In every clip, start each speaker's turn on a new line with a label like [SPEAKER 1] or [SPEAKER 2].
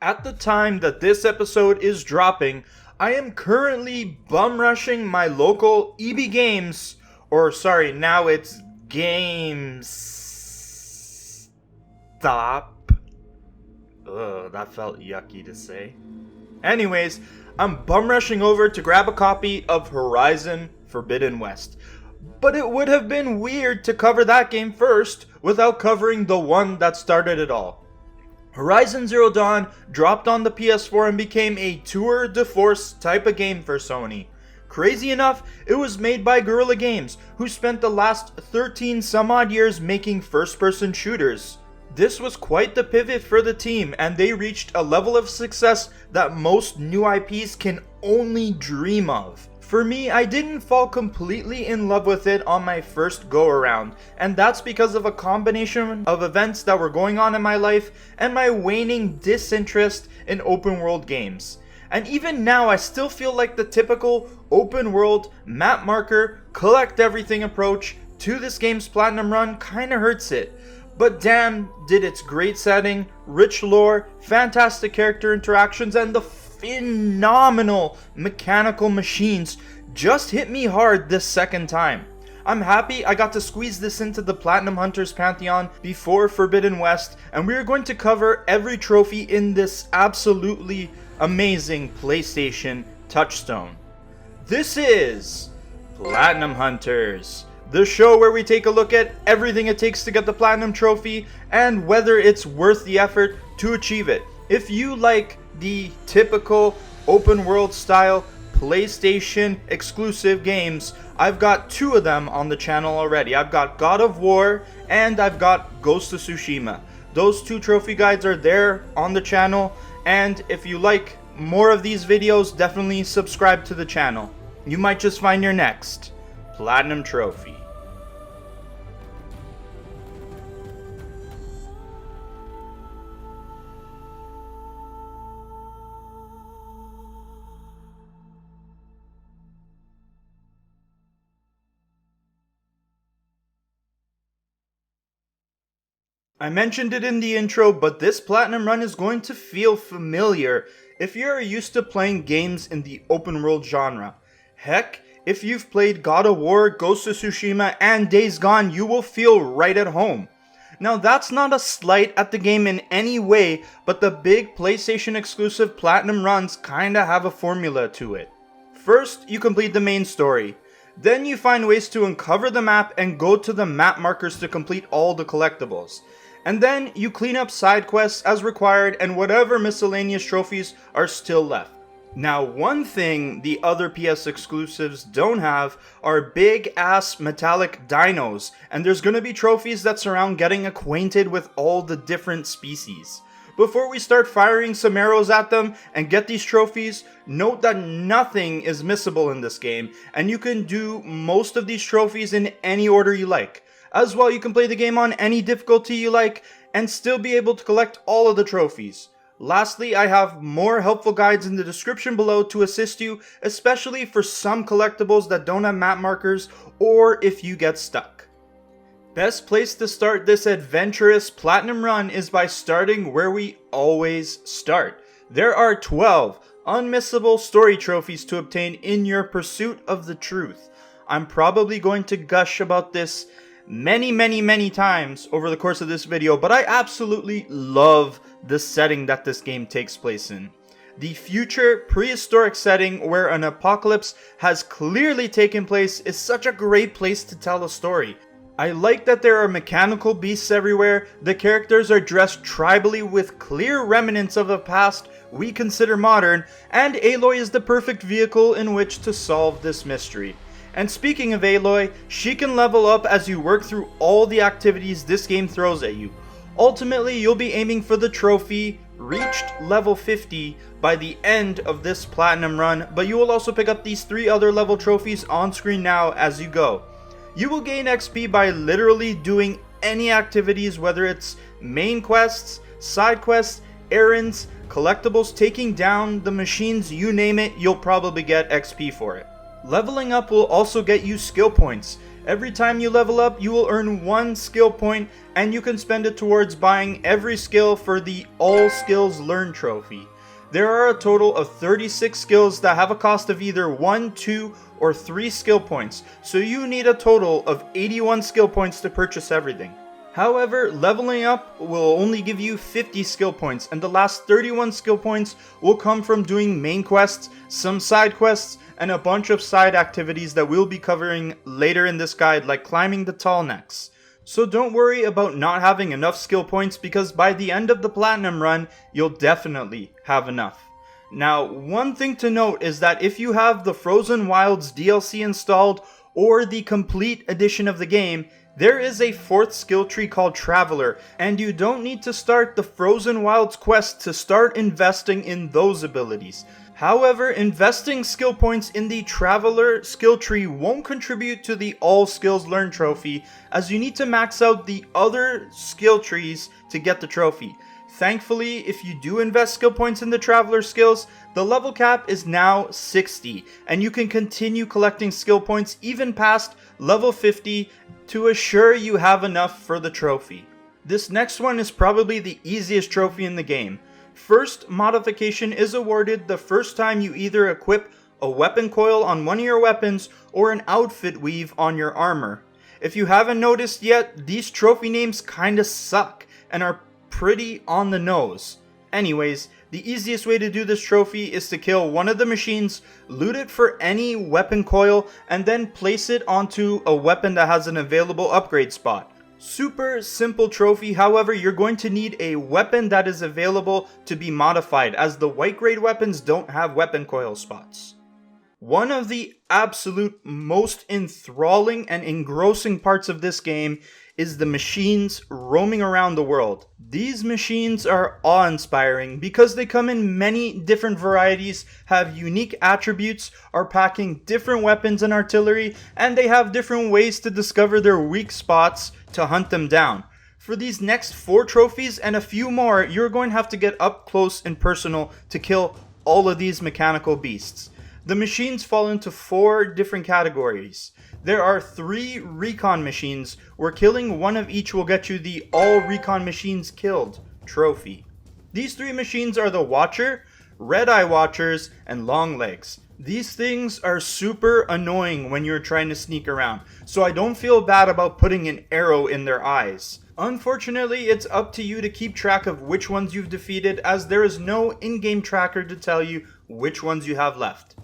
[SPEAKER 1] At the time that this episode is dropping, I am currently bum rushing my local EB Games, or sorry, now it's Games Stop. Ugh, that felt yucky to say. Anyways, I'm bum rushing over to grab a copy of Horizon Forbidden West. But it would have been weird to cover that game first without covering the one that started it all. Horizon Zero Dawn dropped on the PS4 and became a tour de force type of game for Sony. Crazy enough, it was made by Guerrilla Games, who spent the last 13 some odd years making first-person shooters. This was quite the pivot for the team, and they reached a level of success that most new IPs can only dream of. For me, I didn't fall completely in love with it on my first go around, and that's because of a combination of events that were going on in my life and my waning disinterest in open world games. And even now, I still feel like the typical open world, map marker, collect everything approach to this game's platinum run kinda hurts it. But damn, did its great setting, rich lore, fantastic character interactions, and the phenomenal mechanical machines just hit me hard this second time. I'm happy I got to squeeze this into the Platinum Hunters Pantheon before Forbidden West, and we are going to cover every trophy in this absolutely amazing PlayStation touchstone. This is Platinum Hunters, the show where we take a look at everything it takes to get the Platinum Trophy and whether it's worth the effort to achieve it. If you like the typical open world style PlayStation exclusive games, I've got two of them on the channel already. I've got God of War and I've got Ghost of Tsushima. Those two trophy guides are there on the channel, and if you like more of these videos, definitely subscribe to the channel. You might just find your next Platinum Trophy. I mentioned it in the intro, but this platinum run is going to feel familiar if you're used to playing games in the open world genre. Heck, if you've played God of War, Ghost of Tsushima, and Days Gone, you will feel right at home. Now that's not a slight at the game in any way, but the big PlayStation exclusive platinum runs kinda have a formula to it. First, you complete the main story. Then you find ways to uncover the map and go to the map markers to complete all the collectibles. And then you clean up side quests as required and whatever miscellaneous trophies are still left. Now, one thing the other PS exclusives don't have are big ass metallic dinos, and there's gonna be trophies that surround getting acquainted with all the different species. Before we start firing some arrows at them and get these trophies, note that nothing is missable in this game, and you can do most of these trophies in any order you like. As well, you can play the game on any difficulty you like and still be able to collect all of the trophies. Lastly, I have more helpful guides in the description below to assist you, especially for some collectibles that don't have map markers or if you get stuck. Best place to start this adventurous platinum run is by starting where we always start. There are 12 unmissable story trophies to obtain in your pursuit of the truth. I'm probably going to gush about this many times over the course of this video, but I absolutely love the setting that this game takes place in. The future prehistoric setting where an apocalypse has clearly taken place is such a great place to tell a story. I like that there are mechanical beasts everywhere, the characters are dressed tribally with clear remnants of a past we consider modern, and Aloy is the perfect vehicle in which to solve this mystery. And speaking of Aloy, she can level up as you work through all the activities this game throws at you. Ultimately, you'll be aiming for the trophy, reached level 50, by the end of this platinum run, but you will also pick up these 3 other level trophies on screen now as you go. You will gain XP by literally doing any activities, whether it's main quests, side quests, errands, collectibles, taking down the machines, you name it, you'll probably get XP for it. Leveling up will also get you skill points. Every time you level up, you will earn 1 skill point, and you can spend it towards buying every skill for the All Skills Learned trophy. There are a total of 36 skills that have a cost of either 1, 2, or 3 skill points, so you need a total of 81 skill points to purchase everything. However, leveling up will only give you 50 skill points, and the last 31 skill points will come from doing main quests, some side quests, and a bunch of side activities that we'll be covering later in this guide, like climbing the Talanahs. So don't worry about not having enough skill points, because by the end of the Platinum run, you'll definitely have enough. Now, one thing to note is that if you have the Frozen Wilds DLC installed, or the complete edition of the game, there is a 4th skill tree called Traveler, and you don't need to start the Frozen Wilds quest to start investing in those abilities. However, investing skill points in the Traveler skill tree won't contribute to the All Skills Learned trophy, as you need to max out the other skill trees to get the trophy. Thankfully, if you do invest skill points in the Traveler skills, the level cap is now 60, and you can continue collecting skill points even past level 50 to assure you have enough for the trophy. This next one is probably the easiest trophy in the game. First modification is awarded the first time you either equip a weapon coil on one of your weapons or an outfit weave on your armor. If you haven't noticed yet, these trophy names kinda suck and are pretty on the nose. Anyways, the easiest way to do this trophy is to kill one of the machines, loot it for any weapon coil, and then place it onto a weapon that has an available upgrade spot. Super simple trophy, however, you're going to need a weapon that is available to be modified, as the white grade weapons don't have weapon coil spots. One of the absolute most enthralling and engrossing parts of this game is the machines roaming around the world. These machines are awe-inspiring because they come in many different varieties, have unique attributes, are packing different weapons and artillery, and they have different ways to discover their weak spots to hunt them down. For these next 4 trophies and a few more, you're going to have to get up close and personal to kill all of these mechanical beasts. The machines fall into 4 different categories. There are 3 recon machines, where killing one of each will get you the All Recon Machines Killed trophy. These 3 machines are the Watcher, Red Eye Watchers, and Long Legs. These things are super annoying when you're trying to sneak around, so I don't feel bad about putting an arrow in their eyes. Unfortunately, it's up to you to keep track of which ones you've defeated, as there is no in-game tracker to tell you which ones you have left.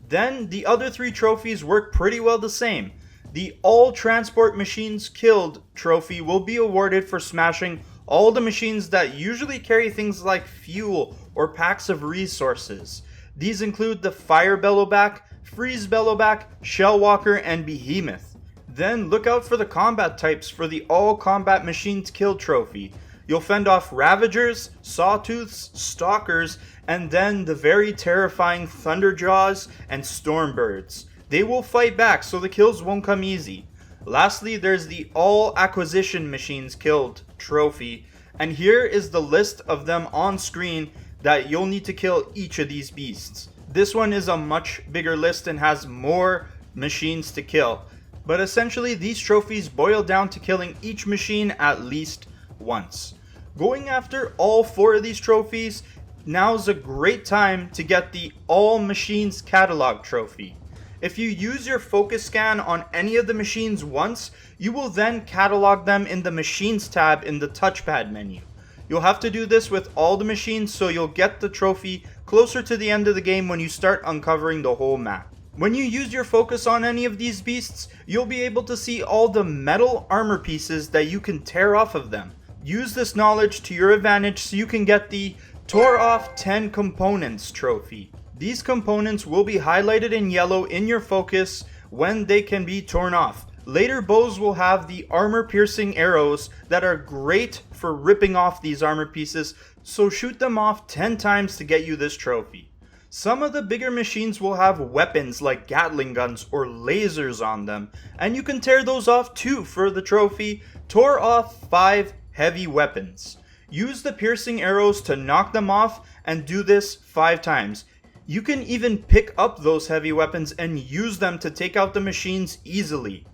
[SPEAKER 1] Then, the other 3 trophies work pretty well the same. The All Transport Machines Killed trophy will be awarded for smashing all the machines that usually carry things like fuel or packs of resources. These include the Fire Bellowback, Freeze Bellowback, Shellwalker, and Behemoth. Then look out for the combat types for the All Combat Machines Killed trophy. You'll fend off Ravagers, Sawtooths, Stalkers, and then the very terrifying Thunderjaws and Stormbirds. They will fight back, so the kills won't come easy. Lastly, there's the All Acquisition Machines Killed trophy, and here is the list of them on screen that you'll need to kill each of these beasts. This one is a much bigger list and has more machines to kill, but essentially these trophies boil down to killing each machine at least once. Going after all 4 of these trophies, now's a great time to get the All Machines Catalog trophy. If you use your focus scan on any of the machines once, you will then catalog them in the Machines tab in the touchpad menu. You'll have to do this with all the machines, so you'll get the trophy closer to the end of the game when you start uncovering the whole map. When you use your focus on any of these beasts, you'll be able to see all the metal armor pieces that you can tear off of them. Use this knowledge to your advantage so you can get the Tore Off 10 Components trophy. These components will be highlighted in yellow in your focus when they can be torn off. Later bows will have the armor-piercing arrows that are great for ripping off these armor pieces, so shoot them off 10 times to get you this trophy. Some of the bigger machines will have weapons like Gatling guns or lasers on them, and you can tear those off too for the trophy. Tore Off 5 Heavy Weapons. Use the piercing arrows to knock them off, and do this 5 times. You can even pick up those heavy weapons and use them to take out the machines easily.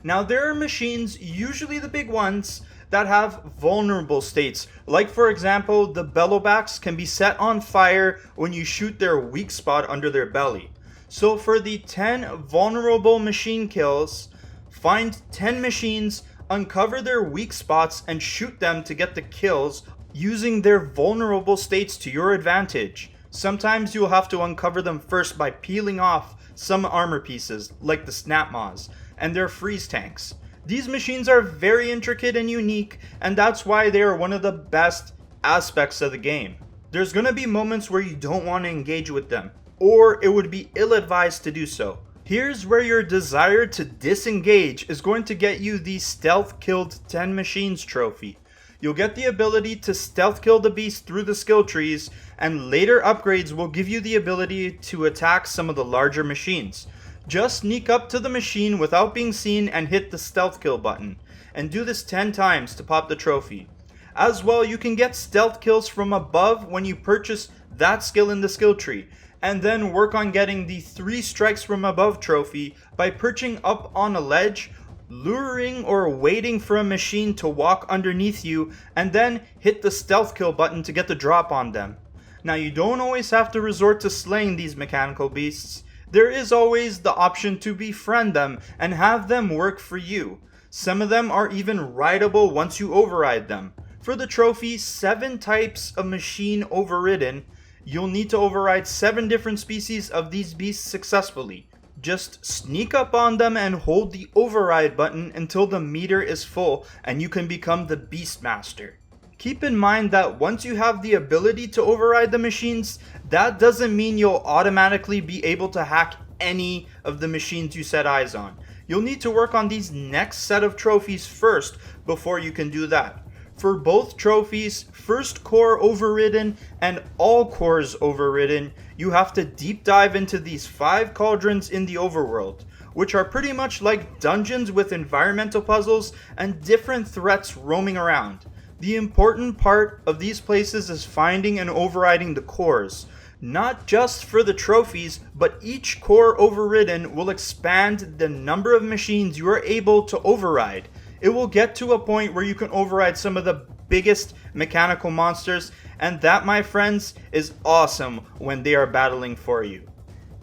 [SPEAKER 1] Now there are machines, usually the big ones, that have vulnerable states. Like for example, the bellowbacks can be set on fire when you shoot their weak spot under their belly. So for the 10 vulnerable machine kills, find 10 machines, uncover their weak spots, and shoot them to get the kills using their vulnerable states to your advantage. Sometimes you'll have to uncover them first by peeling off some armor pieces, like the snapmaws, and their freeze tanks. These machines are very intricate and unique, and that's why they are one of the best aspects of the game. There's gonna be moments where you don't want to engage with them, or it would be ill-advised to do so. Here's where your desire to disengage is going to get you the Stealth Killed 10 Machines trophy. You'll get the ability to stealth kill the beast through the skill trees, and later upgrades will give you the ability to attack some of the larger machines. Just sneak up to the machine without being seen and hit the stealth kill button, and do this 10 times to pop the trophy. As well, you can get stealth kills from above when you purchase that skill in the skill tree, and then work on getting the 3 strikes from above trophy by perching up on a ledge, luring or waiting for a machine to walk underneath you, and then hit the stealth kill button to get the drop on them. Now you don't always have to resort to slaying these mechanical beasts. There is always the option to befriend them and have them work for you. Some of them are even rideable once you override them. For the trophy, 7 types of machine overridden, you'll need to override 7 different species of these beasts successfully. Just sneak up on them and hold the override button until the meter is full and you can become the Beastmaster. Keep in mind that once you have the ability to override the machines, that doesn't mean you'll automatically be able to hack any of the machines you set eyes on. You'll need to work on these next set of trophies first before you can do that. For both trophies, first core overridden and all cores overridden, you have to deep dive into these 5 cauldrons in the overworld, which are pretty much like dungeons with environmental puzzles and different threats roaming around. The important part of these places is finding and overriding the cores, not just for the trophies, but each core overridden will expand the number of machines you are able to override. It will get to a point where you can override some of the biggest mechanical monsters, and that, my friends, is awesome when they are battling for you.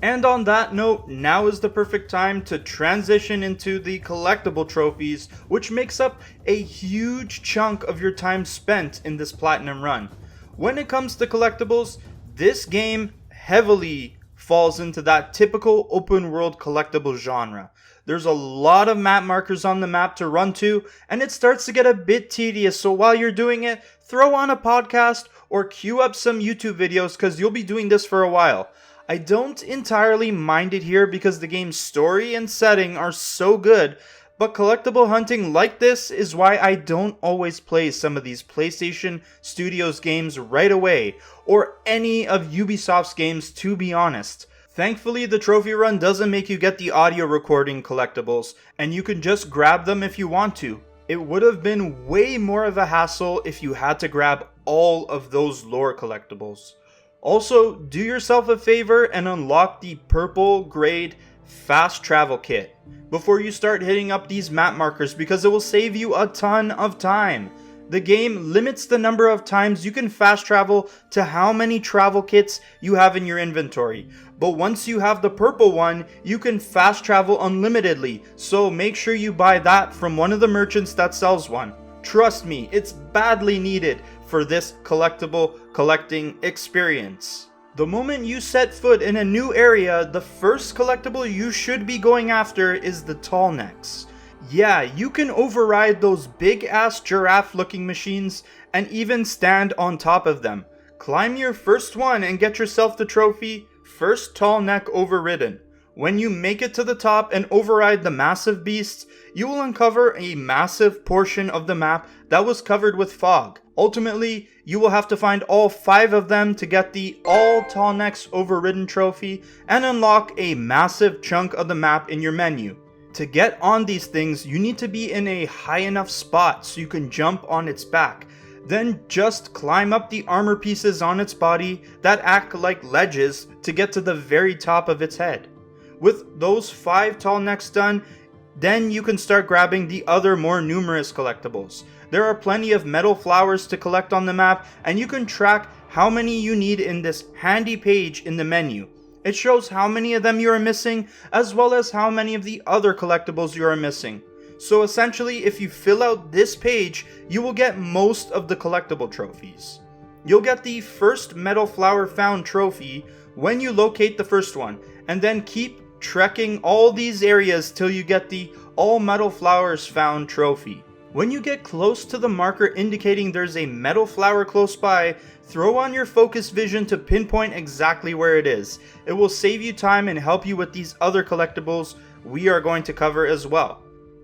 [SPEAKER 1] And on that note, now is the perfect time to transition into the collectible trophies, which makes up a huge chunk of your time spent in this platinum run. When it comes to collectibles, this game heavily falls into that typical open world collectible genre. There's a lot of map markers on the map to run to, and it starts to get a bit tedious, so while you're doing it, throw on a podcast or queue up some YouTube videos because you'll be doing this for a while. I don't entirely mind it here because the game's story and setting are so good, but collectible hunting like this is why I don't always play some of these PlayStation Studios games right away, or any of Ubisoft's games, to be honest. Thankfully, the trophy run doesn't make you get the audio recording collectibles, and you can just grab them if you want to. It would have been way more of a hassle if you had to grab all of those lore collectibles. Also, do yourself a favor and unlock the purple grade fast travel kit before you start hitting up these map markers, because it will save you a ton of time. The game limits the number of times you can fast travel to how many travel kits you have in your inventory. But once you have the purple one, you can fast travel unlimitedly, so make sure you buy that from one of the merchants that sells one. Trust me, it's badly needed for this collectible collecting experience. The moment you set foot in a new area, the first collectible you should be going after is the tall necks. Yeah, you can override those big ass giraffe looking machines and even stand on top of them. Climb your first one and get yourself the trophy, first tall neck overridden. When you make it to the top and override the massive beasts, you will uncover a massive portion of the map that was covered with fog. Ultimately, you will have to find all 5 of them to get the all tall necks overridden trophy and unlock a massive chunk of the map in your menu. To get on these things, you need to be in a high enough spot so you can jump on its back. Then just climb up the armor pieces on its body that act like ledges to get to the very top of its head. With those 5 tall necks done, Then you can start grabbing the other more numerous collectibles. There are plenty of metal flowers to collect on the map, and you can track how many you need in this handy page in the menu. It shows how many of them you are missing, as well as how many of the other collectibles you are missing. So essentially, if you fill out this page, you will get most of the collectible trophies. You'll get the first metal flower found trophy when you locate the first one, and then keep trekking all these areas till you get the all metal flowers found trophy. When you get close to the marker indicating there's a metal flower close by, throw on your focus vision to pinpoint exactly where it is. It will save you time and help you with these other collectibles we are going to cover as well.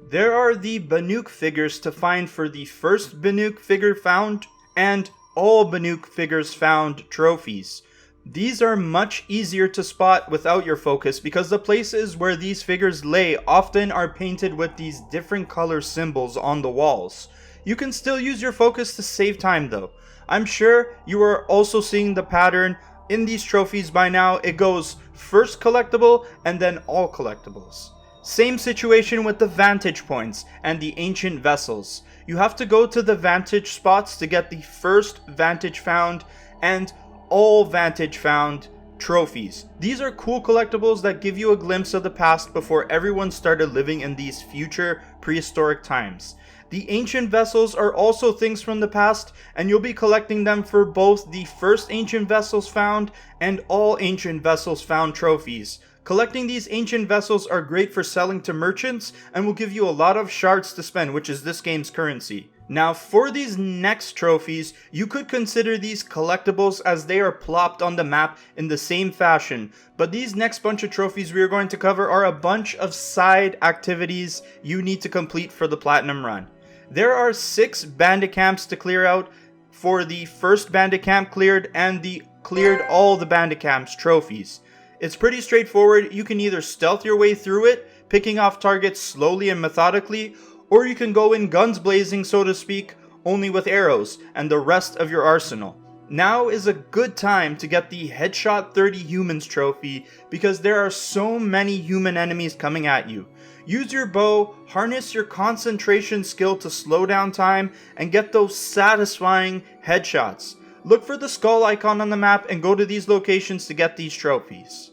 [SPEAKER 1] There are the Banuk figures to find for the first Banuk figure found and all Banuk figures found trophies. These are much easier to spot without your focus because the places where these figures lay often are painted with these different color symbols on the walls. You can still use your focus to save time though. I'm sure you are also seeing the pattern in these trophies by now. It goes first collectible and then all collectibles. Same situation with the vantage points and the ancient vessels. You have to go to the vantage spots to get the first vantage found and all vantage found trophies. These are cool collectibles that give you a glimpse of the past before everyone started living in these future prehistoric times. The ancient vessels are also things from the past, and you'll be collecting them for both the first ancient vessels found and all ancient vessels found trophies. Collecting these ancient vessels are great for selling to merchants and will give you a lot of shards to spend, which is this game's currency. Now for these next trophies, you could consider these collectibles as they are plopped on the map in the same fashion, but these next bunch of trophies we are going to cover are a bunch of side activities you need to complete for the Platinum Run. There are 6 bandit camps to clear out for the first bandit camp cleared and the cleared all the bandit camps trophies. It's pretty straightforward. You can either stealth your way through it, picking off targets slowly and methodically, or you can go in guns blazing, so to speak, only with arrows and the rest of your arsenal. Now is a good time to get the Headshot 30 Humans trophy because there are so many human enemies coming at you. Use your bow, harness your concentration skill to slow down time, and get those satisfying headshots. Look for the skull icon on the map and go to these locations to get these trophies.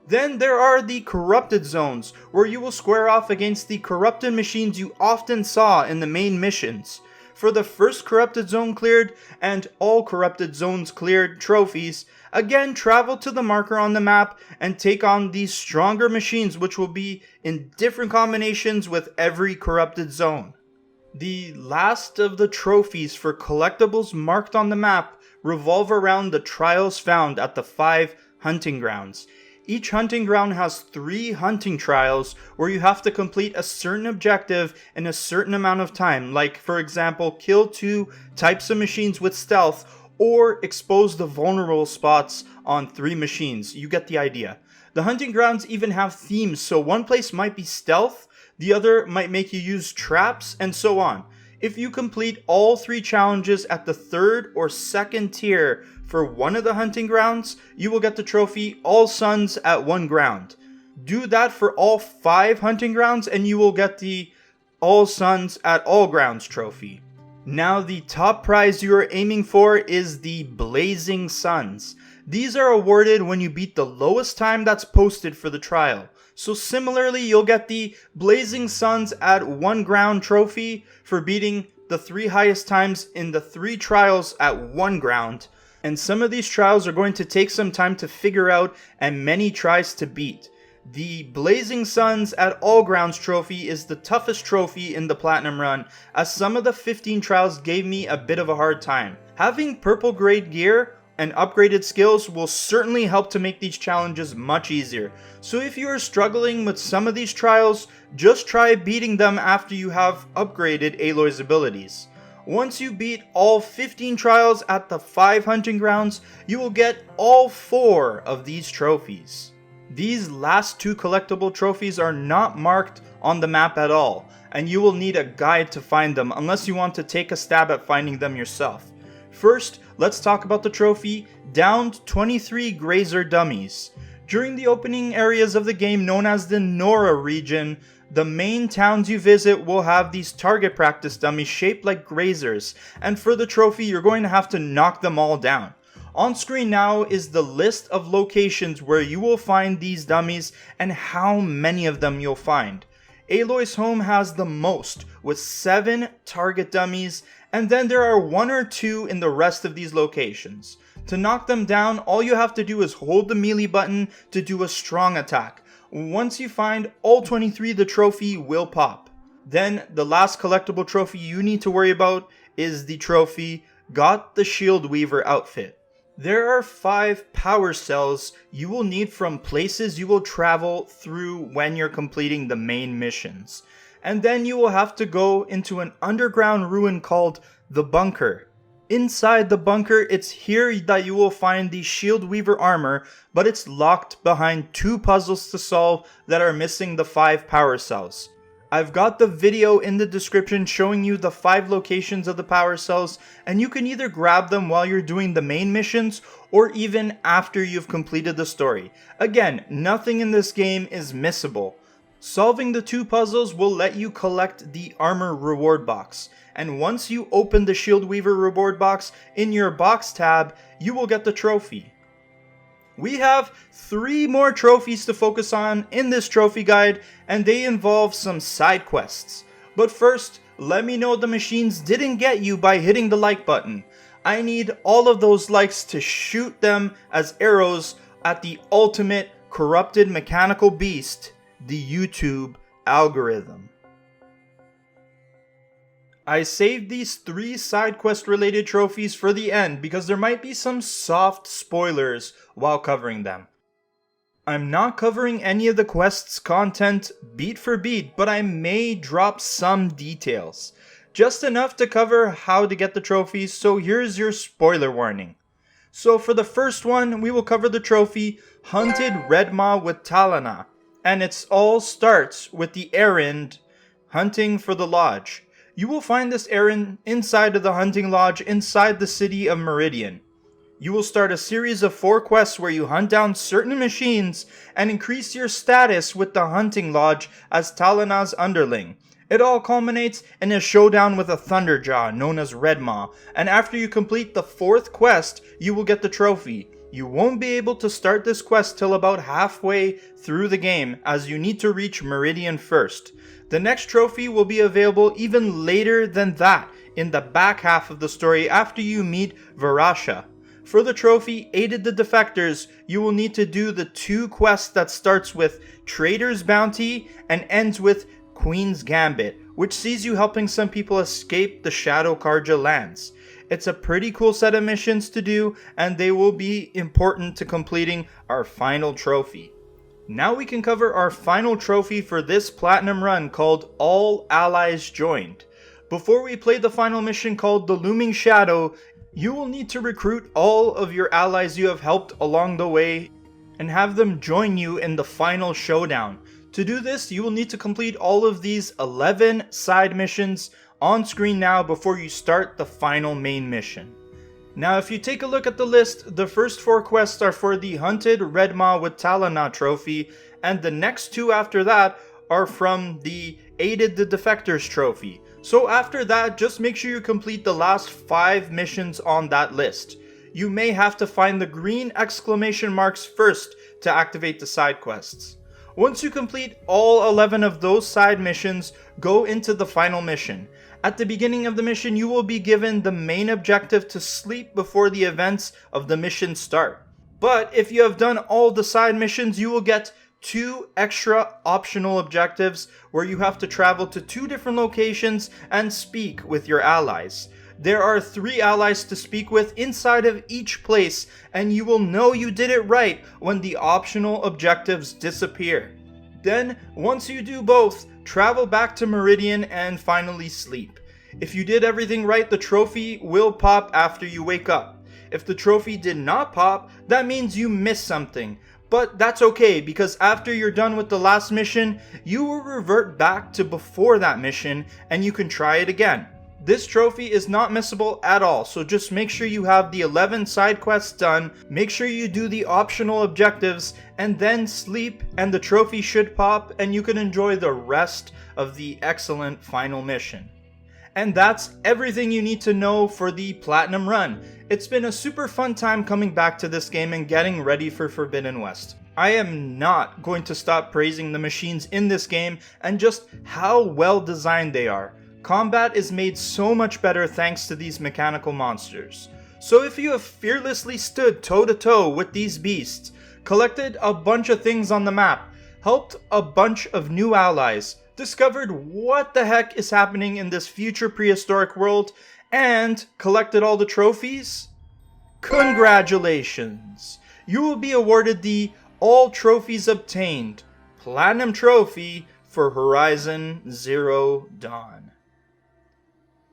[SPEAKER 1] Then there are the corrupted zones, where you will square off against the corrupted machines you often saw in the main missions. For the first corrupted zone cleared and all corrupted zones cleared trophies, again travel to the marker on the map and take on these stronger machines, which will be in different combinations with every corrupted zone. The last of the trophies for collectibles marked on the map revolve around the trials found at the 5 hunting grounds. Each hunting ground has 3 hunting trials where you have to complete a certain objective in a certain amount of time, like for example kill 2 types of machines with stealth or expose the vulnerable spots on 3 machines. You get the idea. The hunting grounds even have themes, so one place might be stealth, the other might make you use traps, and so on. If you complete all 3 challenges at the 3rd or 2nd tier for one of the hunting grounds, you will get the trophy All Suns at one ground. Do that for all 5 hunting grounds and you will get the All Suns at all grounds trophy. Now the top prize you are aiming for is the Blazing Suns. These are awarded when you beat the lowest time that's posted for the trial. So similarly, you'll get the Blazing Suns at one ground trophy for beating the 3 highest times in the 3 trials at one ground. And some of these trials are going to take some time to figure out and many tries to beat. The Blazing Suns at all grounds trophy is the toughest trophy in the Platinum Run, as some of the 15 trials gave me a bit of a hard time. Having purple grade gear and upgraded skills will certainly help to make these challenges much easier. So if you are struggling with some of these trials, just try beating them after you have upgraded Aloy's abilities. Once you beat all 15 trials at the 5 hunting grounds, you will get all 4 of these trophies. These last 2 collectible trophies are not marked on the map at all, and you will need a guide to find them unless you want to take a stab at finding them yourself. First, let's talk about the trophy Downed 23 Grazer Dummies. During the opening areas of the game known as the Nora region, The main towns you visit will have these target practice dummies shaped like Grazers, and for the trophy you're going to have to knock them all down. On screen now is the list of locations where you will find these dummies and how many of them you'll find. Aloy's home has the most, with 7 target dummies, and then there are 1 or 2 in the rest of these locations. To knock them down, all you have to do is hold the melee button to do a strong attack. Once you find all 23, the trophy will pop. Then the last collectible trophy you need to worry about is the trophy Got the Shield Weaver outfit. There are 5 power cells you will need from places you will travel through when you're completing the main missions. And then you will have to go into an underground ruin called the Bunker. Inside the bunker, it's here that you will find the Shield Weaver armor, but it's locked behind 2 puzzles to solve that are missing the 5 power cells. I've got the video in the description showing you the 5 locations of the power cells, and you can either grab them while you're doing the main missions or even after you've completed the story. Again, nothing in this game is missable. Solving the 2 puzzles will let you collect the armor reward box, and once you open the Shield Weaver reward box, in your box tab, you will get the trophy. We have 3 more trophies to focus on in this trophy guide, and they involve some side quests. But first, let me know the machines didn't get you by hitting the like button. I need all of those likes to shoot them as arrows at the ultimate corrupted mechanical beast, the YouTube algorithm. I saved these 3 side quest related trophies for the end because there might be some soft spoilers while covering them. I'm not covering any of the quest's content beat for beat, but I may drop some details. Just enough to cover how to get the trophies, so here's your spoiler warning. So for the first one, we will cover the trophy Hunted Redmaw with Talanah, and it all starts with the errand Hunting for the Lodge. You will find this errand inside of the hunting lodge inside the city of Meridian. You will start a series of 4 quests where you hunt down certain machines and increase your status with the hunting lodge as Talanah's underling. It all culminates in a showdown with a Thunderjaw known as Redmaw, and after you complete the 4th quest, you will get the trophy. You won't be able to start this quest till about halfway through the game, as you need to reach Meridian first. The next trophy will be available even later than that, in the back half of the story after you meet Varasha. For the trophy Aided the Defectors, you will need to do the 2 quests that starts with Trader's Bounty and ends with Queen's Gambit, which sees you helping some people escape the Shadow Karja lands. It's a pretty cool set of missions to do, and they will be important to completing our final trophy. Now we can cover our final trophy for this platinum run called All Allies Joined. Before we play the final mission called the Looming Shadow, you will need to recruit all of your allies you have helped along the way and have them join you in the final showdown. To do this, you will need to complete all of these 11 side missions on screen now before you start the final main mission. Now if you take a look at the list, the first 4 quests are for the Hunted Redmaw with Talanah trophy, and the next 2 after that are from the Aided the Defectors trophy. So after that, just make sure you complete the last 5 missions on that list. You may have to find the green exclamation marks first to activate the side quests. Once you complete all 11 of those side missions, go into the final mission. At the beginning of the mission, you will be given the main objective to sleep before the events of the mission start. But if you have done all the side missions, you will get 2 extra optional objectives where you have to travel to 2 different locations and speak with your allies. There are 3 allies to speak with inside of each place, and you will know you did it right when the optional objectives disappear. Then, once you do both, travel back to Meridian and finally sleep. If you did everything right, the trophy will pop after you wake up. If the trophy did not pop, that means you missed something. But that's okay, because after you're done with the last mission, you will revert back to before that mission and you can try it again. This trophy is not missable at all, so just make sure you have the 11 side quests done, make sure you do the optional objectives, and then sleep, and the trophy should pop and you can enjoy the rest of the excellent final mission. And that's everything you need to know for the Platinum Run. It's been a super fun time coming back to this game and getting ready for Forbidden West. I am not going to stop praising the machines in this game and just how well designed they are. Combat is made so much better thanks to these mechanical monsters. So if you have fearlessly stood toe to toe with these beasts, collected a bunch of things on the map, helped a bunch of new allies, discovered what the heck is happening in this future prehistoric world, and collected all the trophies, congratulations! You will be awarded the All Trophies Obtained Platinum Trophy for Horizon Zero Dawn.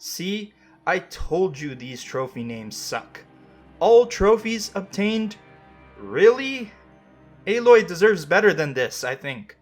[SPEAKER 1] See, I told you these trophy names suck. All Trophies Obtained? Really? Aloy deserves better than this, I think.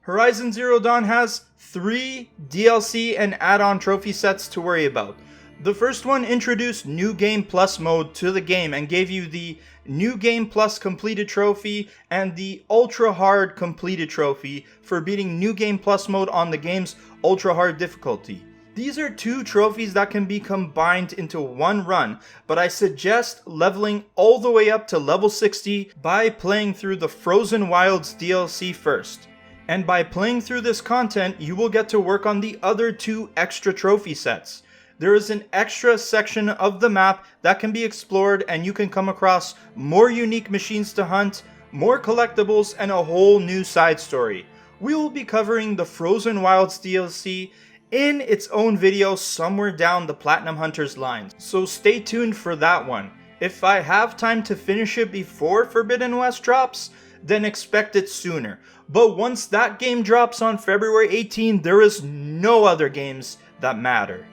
[SPEAKER 1] Horizon Zero Dawn has 3 DLC and add-on trophy sets to worry about. The first one introduced New Game Plus mode to the game and gave you the New Game Plus completed trophy and the Ultra Hard completed trophy for beating New Game Plus mode on the game's Ultra Hard difficulty. These are 2 trophies that can be combined into one run, but I suggest leveling all the way up to level 60 by playing through the Frozen Wilds DLC first. And by playing through this content, you will get to work on the other 2 extra trophy sets. There is an extra section of the map that can be explored and you can come across more unique machines to hunt, more collectibles, and a whole new side story. We will be covering the Frozen Wilds DLC in its own video somewhere down the Platinum Hunters line, so stay tuned for that one. If I have time to finish it before Forbidden West drops, then expect it sooner. But once that game drops on February 18, there is no other games that matter.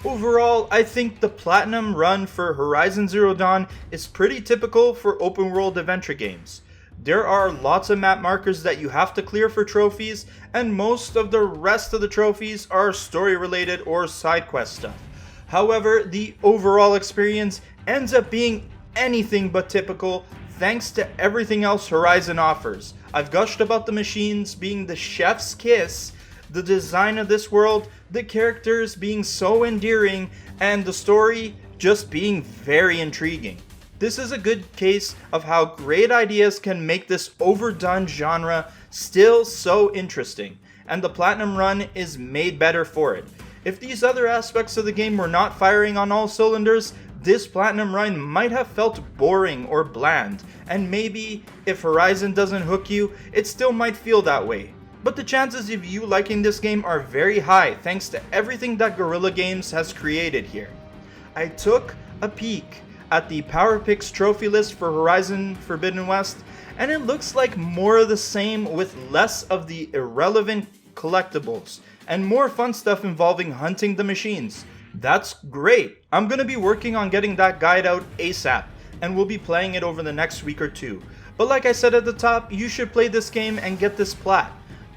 [SPEAKER 1] Overall, I think the Platinum Run for Horizon Zero Dawn is pretty typical for open world adventure games. There are lots of map markers that you have to clear for trophies, and most of the rest of the trophies are story related or side quest stuff. However, the overall experience ends up being anything but typical thanks to everything else Horizon offers. I've gushed about the machines being the chef's kiss, the design of this world, the characters being so endearing, and the story just being very intriguing. This is a good case of how great ideas can make this overdone genre still so interesting, and the Platinum Run is made better for it. If these other aspects of the game were not firing on all cylinders, this Platinum Run might have felt boring or bland, and maybe if Horizon doesn't hook you, it still might feel that way. But the chances of you liking this game are very high thanks to everything that Guerrilla Games has created here. I took a peek at the Power Picks trophy list for Horizon Forbidden West, and it looks like more of the same with less of the irrelevant collectibles and more fun stuff involving hunting the machines. That's great. I'm going to be working on getting that guide out ASAP, and we'll be playing it over the next week or 2. But like I said at the top, you should play this game and get this plat.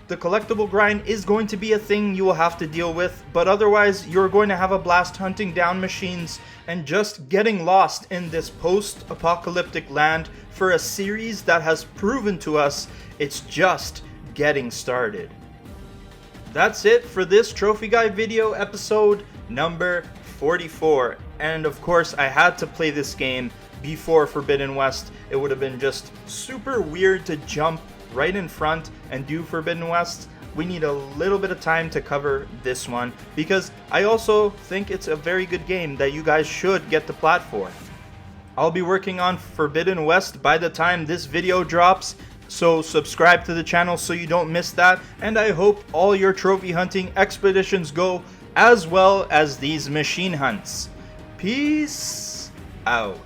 [SPEAKER 1] The collectible grind is going to be a thing you will have to deal with, but otherwise you're going to have a blast hunting down machines and just getting lost in this post-apocalyptic land for a series that has proven to us it's just getting started. That's it for this Trophy Guide video episode number 44, and of course I had to play this game before Forbidden West. It would have been just super weird to jump right in front and do Forbidden West. We need a little bit of time to cover this one because I also think it's a very good game that you guys should get the plat for. I'll be working on Forbidden West by the time this video drops, so subscribe to the channel so you don't miss that, and I hope all your trophy hunting expeditions go as well as these machine hunts. Peace out.